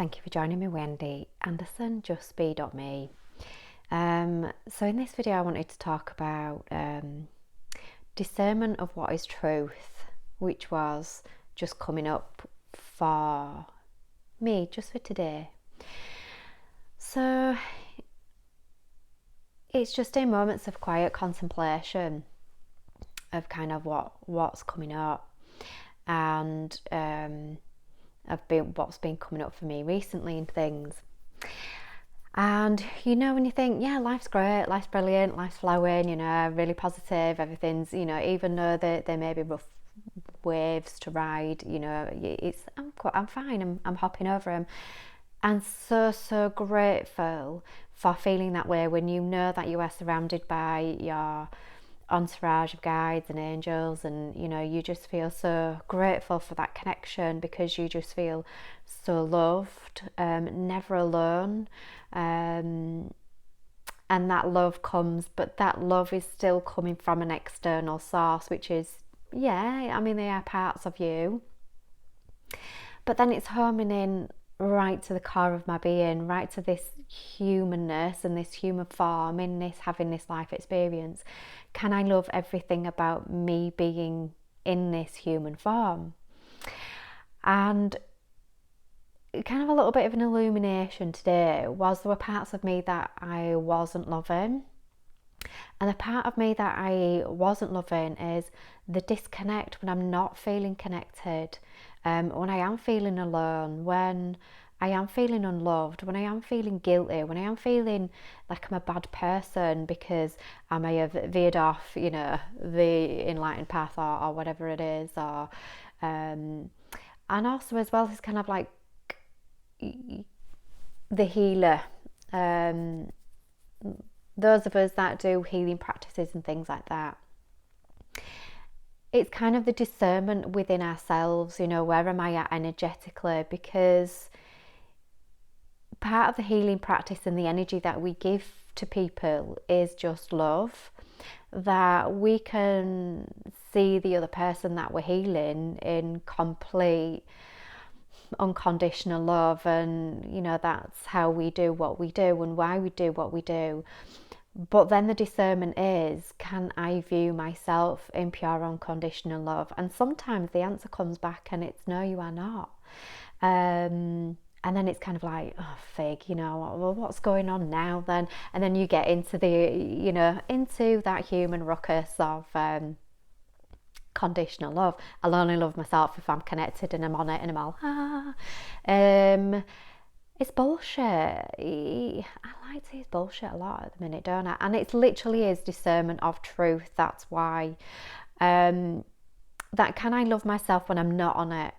Thank you for joining me, Wendy Anderson, justbe.me. So in this video I wanted to talk about discernment of what is truth, which was just coming up for me, just for today. So it's just in moments of quiet contemplation of kind of what's coming up, and what's been coming up for me recently and things. And when you think, yeah, life's great, life's brilliant, life's flowing, really positive, everything's, even though there may be rough waves to ride, I'm fine, I'm hopping over them. And so grateful for feeling that way when you know that you are surrounded by your entourage of guides and angels, and you just feel so grateful for that connection, because you just feel so loved, never alone, and that love comes, but that love is still coming from an external source, which is, they are parts of you, but then it's homing in right to the core of my being, right to this humanness and this human form, in this, having this life experience. Can I love everything about me being in this human form? And kind of a little bit of an illumination today was, there were parts of me that I wasn't loving, and the part of me that I wasn't loving is the disconnect when I'm not feeling connected, when I am feeling alone, when I am feeling unloved, when I am feeling guilty, when I am feeling like I'm a bad person because I may have veered off, the enlightened path, or whatever it is, or and also as well as kind of like the healer, those of us that do healing practices and things like that. It's kind of the discernment within ourselves, where am I at energetically? Because part of the healing practice and the energy that we give to people is just love, that we can see the other person that we're healing in complete unconditional love, and that's how we do what we do and why we do what we do. But then the discernment is, can I view myself in pure unconditional love? And sometimes the answer comes back and it's, no, you are not. And then it's kind of like, oh, fig, well, what's going on now then? And then you get into into that human ruckus of conditional love. I'll only love myself if I'm connected and I'm on it and I'm all, it's bullshit. I like to use bullshit a lot at the minute, don't I? And it literally is discernment of truth. That's why. That, can I love myself when I'm not on it?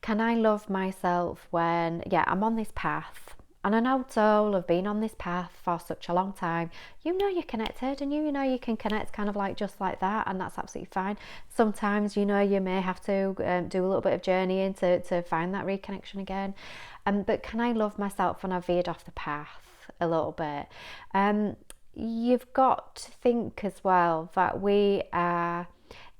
Can I love myself when, I'm on this path? And I know soul have been on this path for such a long time. You're connected, and you can connect kind of like just like that, and that's absolutely fine. Sometimes you may have to do a little bit of journeying to find that reconnection again. But can I love myself when I've veered off the path a little bit? You've got to think as well that we are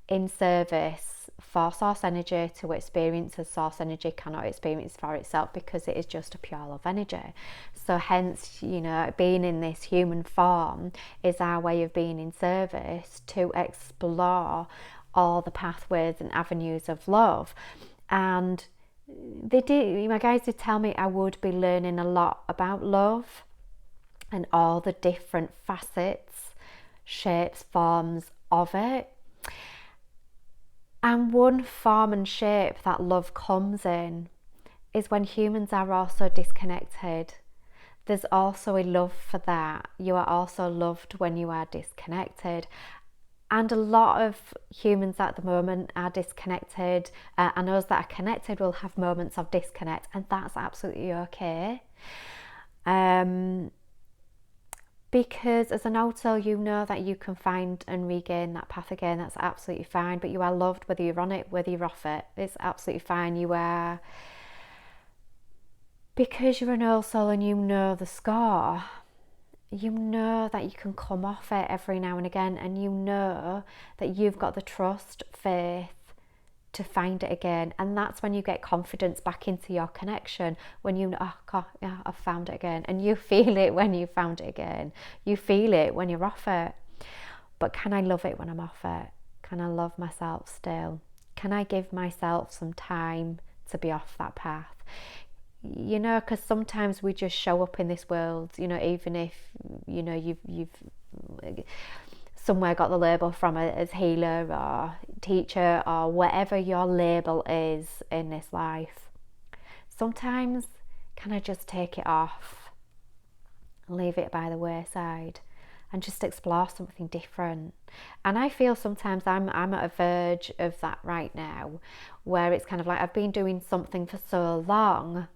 in service for source energy to experience as source energy cannot experience for itself, because it is just a pure love energy. So hence, being in this human form is our way of being in service to explore all the pathways and avenues of love. And my guides did tell me I would be learning a lot about love and all the different facets, shapes, forms of it. And one form and shape that love comes in is when humans are also disconnected. There's also a love for that. You are also loved when you are disconnected. And a lot of humans at the moment are disconnected, and those that are connected will have moments of disconnect, and that's absolutely okay. Because as an old soul, you know that you can find and regain that path again. That's absolutely fine. But you are loved whether you're on it, whether you're off it. It's absolutely fine. You are, because you're an old soul and you know the score. You know that you can come off it every now and again, and you know that you've got the trust, faith to find it again. And that's when you get confidence back into your connection, when you know, oh God, yeah, I've found it again. And you feel it when you found it again. You feel it when you're off it. But can I love it when I'm off it? Can I love myself still? Can I give myself some time to be off that path? You know, because sometimes we just show up in this world, you know, even if, you know, you've somewhere got the label from it as healer or teacher or whatever your label is in this life. Sometimes, can I just take it off, leave it by the wayside, and just explore something different? And I feel sometimes I'm at a verge of that right now, where it's kind of like I've been doing something for so long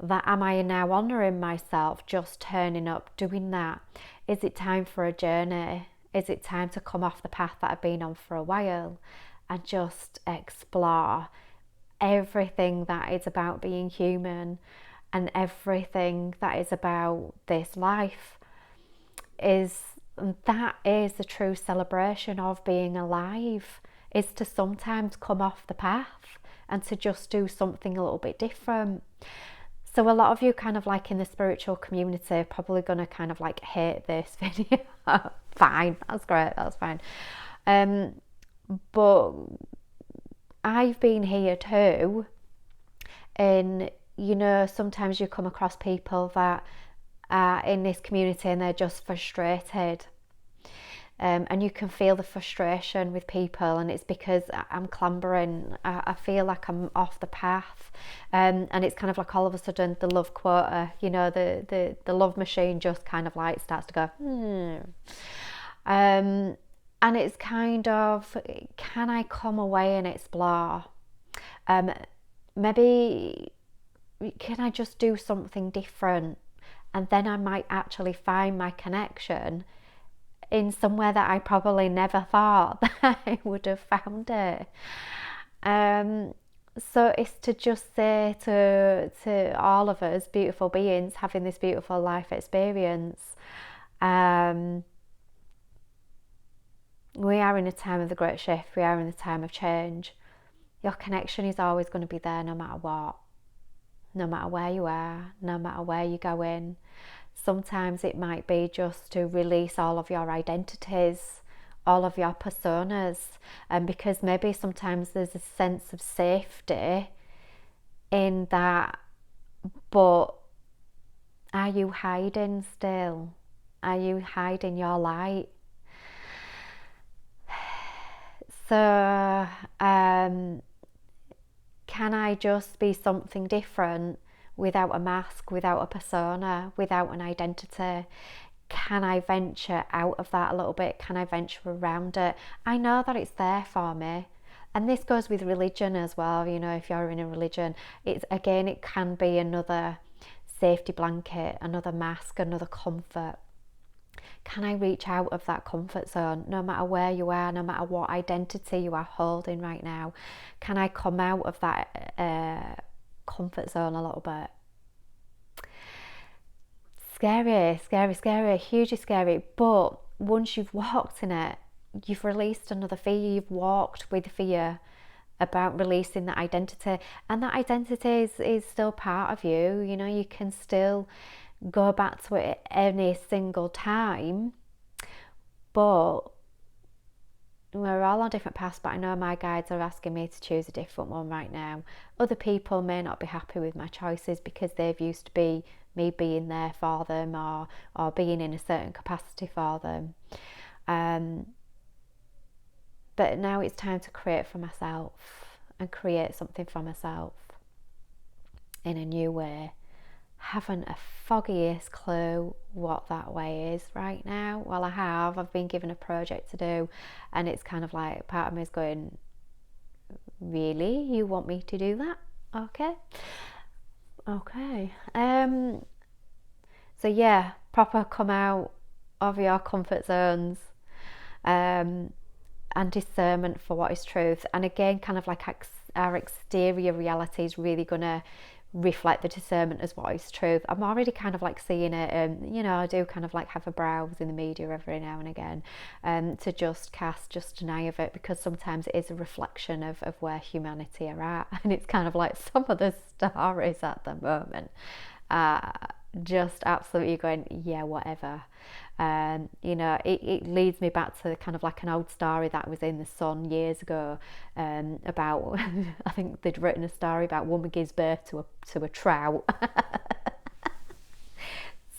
that am I now honouring myself just turning up doing that? Is it time for a journey? Is it time to come off the path that I've been on for a while and just explore everything that is about being human and everything that is about this life? That is the true celebration of being alive, is to sometimes come off the path and to just do something a little bit different. So a lot of you kind of like in the spiritual community are probably going to kind of like hate this video. Fine, that's great, that's fine. But I've been here too. And, you know, sometimes you come across people that are in this community and they're just frustrated. And you can feel the frustration with people, and it's because I'm clambering. I feel like I'm off the path, and it's kind of like all of a sudden the love quota, you know, the love machine just kind of like starts to go. And it's kind of, can I come away and explore? Maybe can I just do something different, and then I might actually find my connection in somewhere that I probably never thought that I would have found it. So it's to just say to all of us beautiful beings having this beautiful life experience, we are in a time of the great shift, we are in a time of change. Your connection is always going to be there no matter what, no matter where you are, no matter where you're going. Sometimes it might be just to release all of your identities, all of your personas, and because maybe sometimes there's a sense of safety in that, but are you hiding still? Are you hiding your light? So can I just be something different without a mask, without a persona, without an identity? Can I venture out of that a little bit? Can I venture around it? I know that it's there for me. And this goes with religion as well. You know, if you're in a religion, it's again, it can be another safety blanket, another mask, another comfort. Can I reach out of that comfort zone, no matter where you are, no matter what identity you are holding right now? Can I come out of that comfort zone a little bit? Scary, scary, scary, hugely scary. But once you've walked in it, you've released another fear. You've walked with fear about releasing that identity, and that identity is still part of you. You know, you can still go back to it any single time, but we're all on different paths. But I know my guides are asking me to choose a different one right now. Other people may not be happy with my choices because they've used to be me being there for them, or being in a certain capacity for them, but now it's time to create for myself and create something for myself in a new way. Haven't a foggiest clue what that way is right now. Well, I've been given a project to do, and it's kind of like part of me is going, really, you want me to do that? Okay. So yeah, proper come out of your comfort zones, and discernment for what is truth. And again, kind of like our exterior reality is really gonna reflect the discernment as what is truth. I'm already kind of like seeing it, you know, I do kind of like have a browse in the media every now and again, to just cast just an eye of it, because sometimes it is a reflection of where humanity are at, and it's kind of like some of the stories at the moment just absolutely going, yeah, whatever. You know, it leads me back to kind of like an old story that was in The Sun years ago, about I think they'd written a story about a woman gives birth to a trout.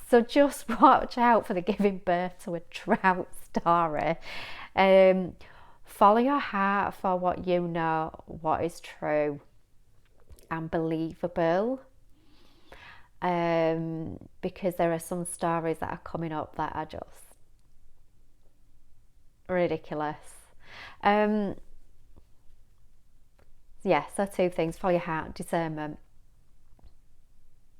So just watch out for the giving birth to a trout story. Follow your heart for what you know, what is true and believable. Because there are some stories that are coming up that are just ridiculous. Yeah, so two things: follow your heart, discernment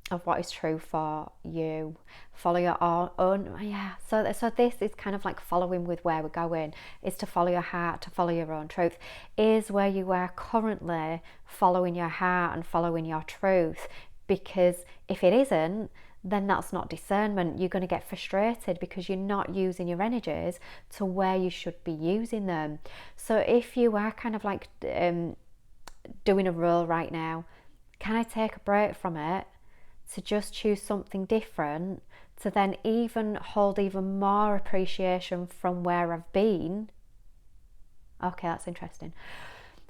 of what is true for you. Follow your own, yeah. So this is kind of like following with where we're going, is to follow your heart, to follow your own truth. Is where you are currently following your heart and following your truth. Because if it isn't, then that's not discernment. You're going to get frustrated because you're not using your energies to where you should be using them. So if you are kind of like doing a role right now, can I take a break from it to just choose something different, to then even hold even more appreciation from where I've been? Okay, that's interesting.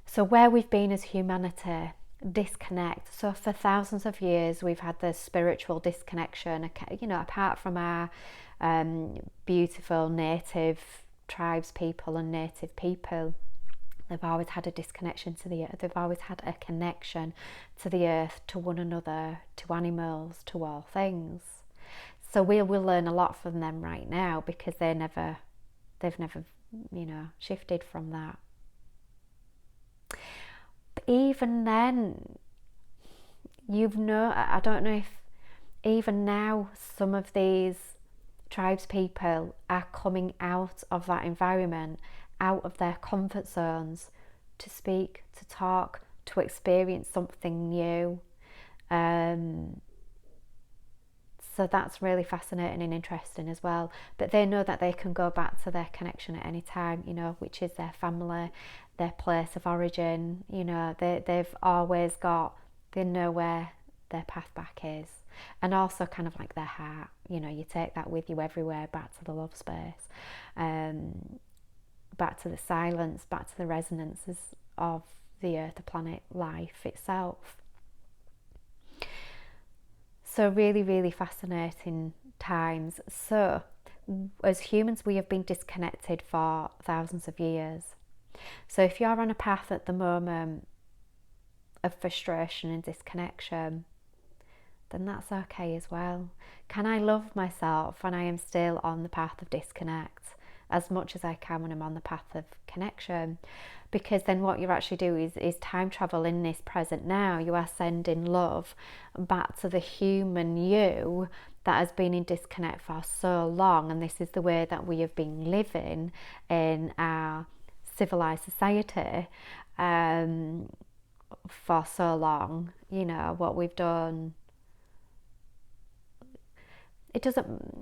So where we've been as humanity, disconnect. So for thousands of years we've had this spiritual disconnection, you know, apart from our beautiful native tribes people and native people. They've always had a disconnection to the earth. They've always had a connection to the earth, to one another, to animals, to all things. So we'll learn a lot from them right now, because they've never, you know, shifted from that. But even then, I don't know if even now some of these tribes people are coming out of that environment, out of their comfort zones, to speak, to talk, to experience something new. So that's really fascinating and interesting as well. But they know that they can go back to their connection at any time, you know, which is their family, their place of origin. You know, they've always got, they know where their path back is. And also kind of like their heart, you know, you take that with you everywhere, back to the love space, back to the silence, back to the resonances of the earth, the planet, life itself. So really, really fascinating times. So as humans, we have been disconnected for thousands of years. So if you're on a path at the moment of frustration and disconnection, then that's okay as well. Can I love myself when I am still on the path of disconnect as much as I can when I'm on the path of connection? Because then what you actually do is time travel in this present now. You are sending love back to the human you that has been in disconnect for so long. And this is the way that we have been living in our civilized society for so long. You know, what we've done,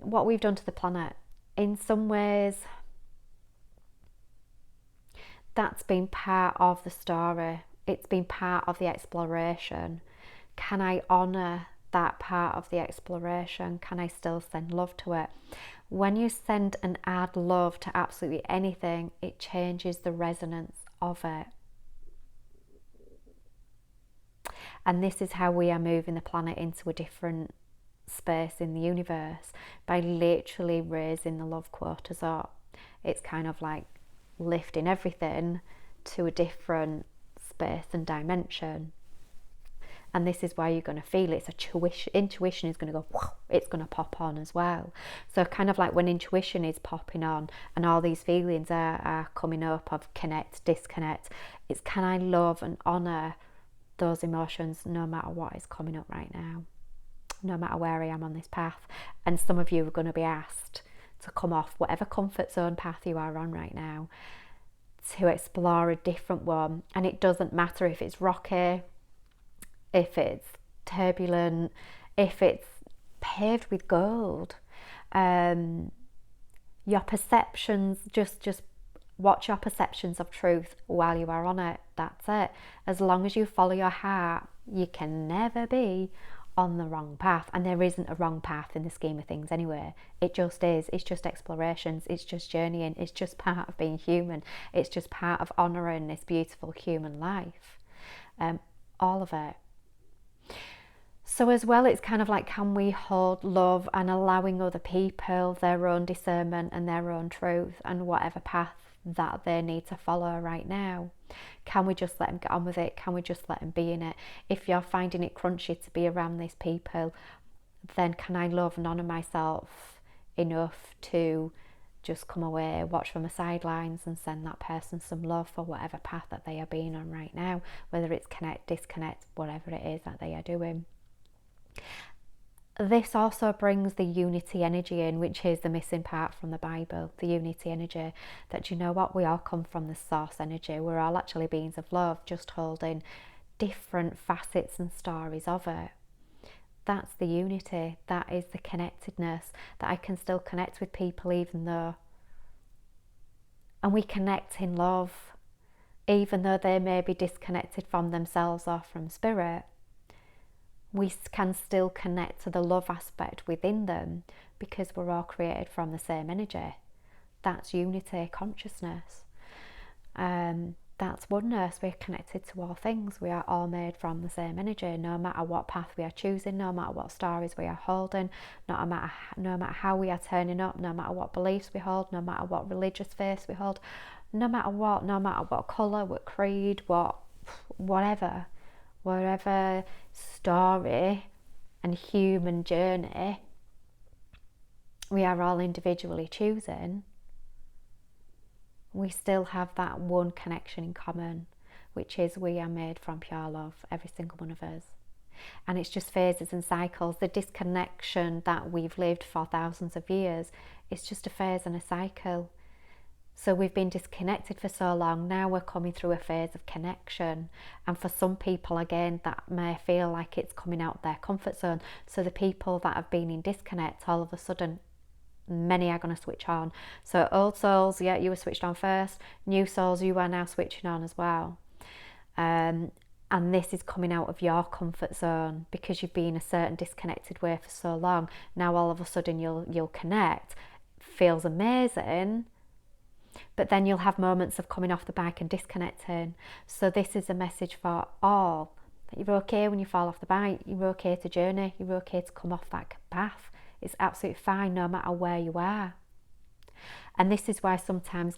what we've done to the planet, in some ways, that's been part of the story. It's been part of the exploration. Can I honour that part of the exploration? Can I still send love to it? When you send and add love to absolutely anything, it changes the resonance of it. And this is how we are moving the planet into a different space in the universe, by literally raising the love quotas up. It's kind of like lifting everything to a different space and dimension. And this is why you're going to feel it. So intuition is going to go, whoosh, it's going to pop on as well. So kind of like when intuition is popping on and all these feelings are coming up of connect, disconnect, it's, can I love and honour those emotions no matter what is coming up right now, no matter where I am on this path? And some of you are going to be asked to come off whatever comfort zone path you are on right now, to explore a different one. And it doesn't matter if it's rocky, if it's turbulent, if it's paved with gold. Your perceptions, just watch your perceptions of truth while you are on it. That's it. As long as you follow your heart, you can never be on the wrong path. And there isn't a wrong path in the scheme of things anyway. It just is. It's just explorations. It's just journeying. It's just part of being human. It's just part of honouring this beautiful human life. All of it. So as well, it's kind of like, can we hold love and allowing other people their own discernment and their own truth and whatever path that they need to follow right now? Can we just let them get on with it? Can we just let them be in it? If you're finding it crunchy to be around these people, then can I love and honour myself enough to just come away, watch from the sidelines and send that person some love for whatever path that they are being on right now, whether it's connect, disconnect, whatever it is that they are doing. This also brings the unity energy in, which is the missing part from the Bible, the unity energy, that you know what, we all come from the source energy. We're all actually beings of love, just holding different facets and stories of it. That's the unity, that is the connectedness, that I can still connect with people even though, and we connect in love, even though they may be disconnected from themselves or from spirit. We can still connect to the love aspect within them because we're all created from the same energy. That's unity, consciousness. That's oneness. We're connected to all things. We are all made from the same energy, no matter what path we are choosing, no matter what stories we are holding, no matter how we are turning up, no matter what beliefs we hold, no matter what religious faith we hold, no matter what colour, what creed, whatever story and human journey we are all individually choosing, we still have that one connection in common, which is we are made from pure love, every single one of us. And it's just phases and cycles. The disconnection that we've lived for thousands of years is just a phase and a cycle. So we've been disconnected for so long, now we're coming through a phase of connection. And for some people, again, that may feel like it's coming out of their comfort zone. So the people that have been in disconnect, all of a sudden, many are going to switch on. So old souls, yeah, you were switched on first. New souls, you are now switching on as well. And this is coming out of your comfort zone because you've been a certain disconnected way for so long. Now all of a sudden you'll connect. It feels amazing. But then you'll have moments of coming off the bike and disconnecting. So this is a message for all, that you're okay when you fall off the bike, you're okay to journey, you're okay to come off that path. It's absolutely fine no matter where you are. And this is why sometimes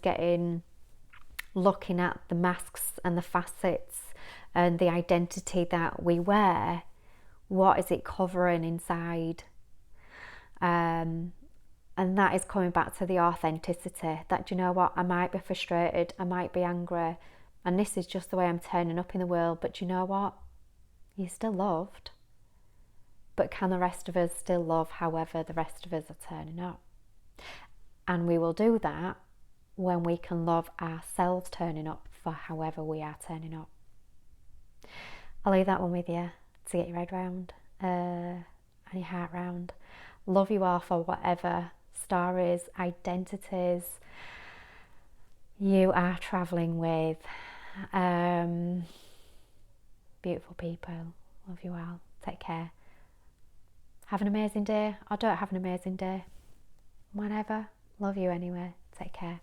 looking at the masks and the facets and the identity that we wear, what is it covering inside? And that is coming back to the authenticity, that, you know what, I might be frustrated, I might be angry, and this is just the way I'm turning up in the world, but you know what, you're still loved. But can the rest of us still love however the rest of us are turning up? And we will do that when we can love ourselves turning up for however we are turning up. I'll leave that one with you to get your head round and your heart round. Love you all for whatever stories, identities you are travelling with. Beautiful people. Love you all. Take care. Have an amazing day or don't have an amazing day. Whatever. Love you anyway. Take care.